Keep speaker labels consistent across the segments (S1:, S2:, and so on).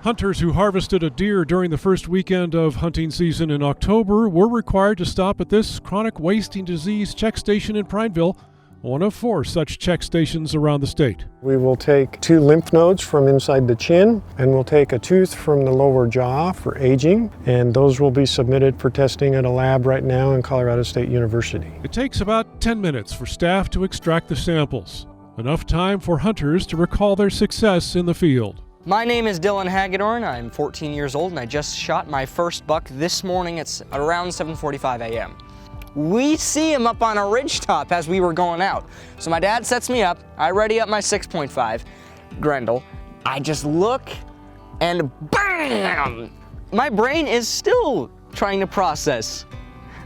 S1: Hunters who harvested a deer during the first weekend of hunting season in October were required to stop at this chronic wasting disease check station in Prineville, one of 4 such check stations around the state.
S2: We will take 2 lymph nodes from inside the chin, and we'll take a tooth from the lower jaw for aging, and those will be submitted for testing at a lab right now in Colorado State University.
S1: It takes about 10 minutes for staff to extract the samples, enough time for hunters to recall their success in the field.
S3: My name is Dylan Hagedorn. I'm 14 years old and I just shot my first buck this morning. It's around 7:45 a.m. We see him up on a ridgetop as we were going out. So my dad sets me up, I ready up my 6.5 Grendel. I just look and BAM! My brain is still trying to process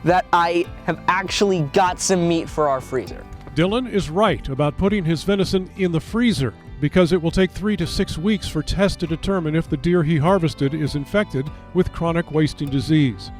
S3: that I have actually got some meat for our freezer.
S1: Dylan is right about putting his venison in the freezer, because it will take 3 to 6 weeks for tests to determine if the deer he harvested is infected with chronic wasting disease.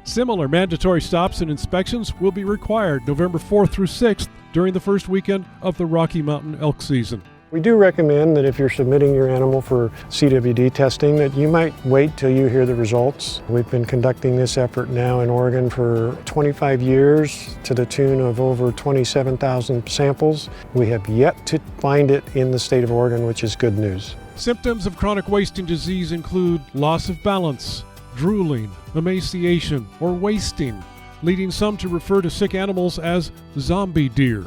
S1: Similar mandatory stops and inspections will be required November 4th through 6th during the first weekend of the Rocky Mountain elk season.
S2: We do recommend that if you're submitting your animal for CWD testing, that you might wait till you hear the results. We've been conducting this effort now in Oregon for 25 years to the tune of over 27,000 samples. We have yet to find it in the state of Oregon, which is good news.
S1: Symptoms of chronic wasting disease include loss of balance, drooling, emaciation, or wasting, leading some to refer to sick animals as zombie deer.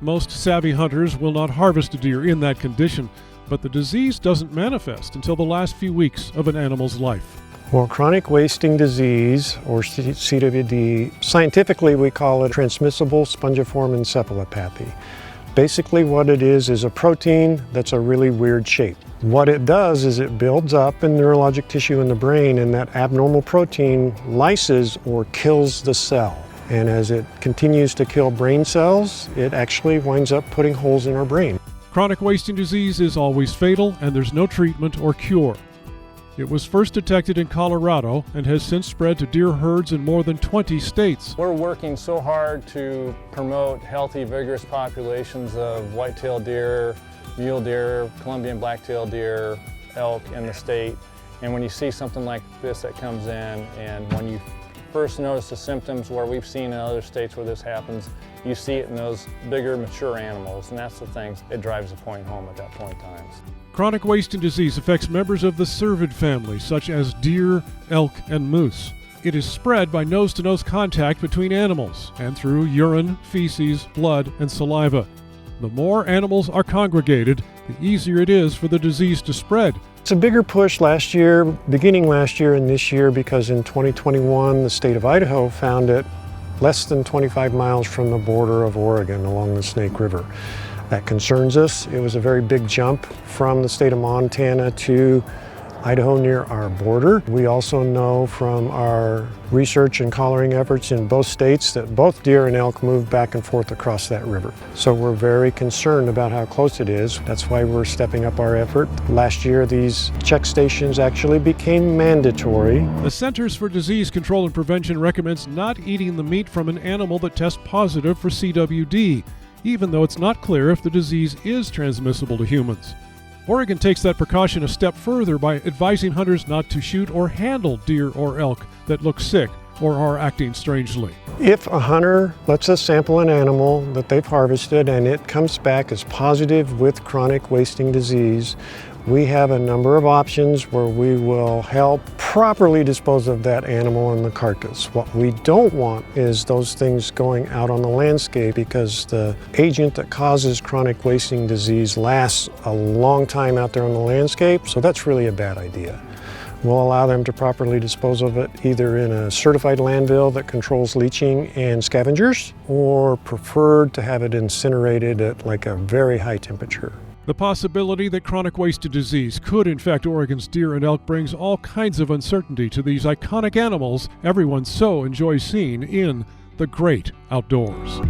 S1: Most savvy hunters will not harvest a deer in that condition, but the disease doesn't manifest until the last few weeks of an animal's life.
S2: Well, chronic wasting disease, or CWD, scientifically we call it transmissible spongiform encephalopathy. Basically what it is a protein that's a really weird shape. What it does is it builds up in neurologic tissue in the brain, and that abnormal protein lyses or kills the cell. And as it continues to kill brain cells, it actually winds up putting holes in our brain.
S1: Chronic wasting disease is always fatal, and there's no treatment or cure. It was first detected in Colorado and has since spread to deer herds in more than 20 states.
S4: We're working so hard to promote healthy, vigorous populations of white-tailed deer, mule deer, Columbian black-tailed deer, elk in the state. And when you see something like this that comes in, and when you first notice the symptoms where we've seen in other states where this happens, you see it in those bigger, mature animals, and that's the things, it drives the point home at that point in time.
S1: Chronic wasting disease affects members of the cervid family, such as deer, elk, and moose. It is spread by nose-to-nose contact between animals and through urine, feces, blood, and saliva. The more animals are congregated, the easier it is for the disease to spread.
S2: It's a bigger push last year, beginning last year and this year, because in 2021 the state of Idaho found it less than 25 miles from the border of Oregon along the Snake River. That concerns us. It was a very big jump from the state of Montana to Idaho near our border. We also know from our research and collaring efforts in both states that both deer and elk move back and forth across that river. So we're very concerned about how close it is. That's why we're stepping up our effort. Last year, these check stations actually became mandatory.
S1: The Centers for Disease Control and Prevention recommends not eating the meat from an animal that tests positive for CWD, even though it's not clear if the disease is transmissible to humans. Oregon takes that precaution a step further by advising hunters not to shoot or handle deer or elk that look sick or are acting strangely.
S2: If a hunter lets us sample an animal that they've harvested and it comes back as positive with chronic wasting disease, we have a number of options where we will help properly dispose of that animal and the carcass. What we don't want is those things going out on the landscape, because the agent that causes chronic wasting disease lasts a long time out there on the landscape, so that's really a bad idea. We'll allow them to properly dispose of it either in a certified landfill that controls leaching and scavengers, or preferred to have it incinerated at like a very high temperature.
S1: The possibility that chronic wasting disease could infect Oregon's deer and elk brings all kinds of uncertainty to these iconic animals everyone so enjoys seeing in the great outdoors.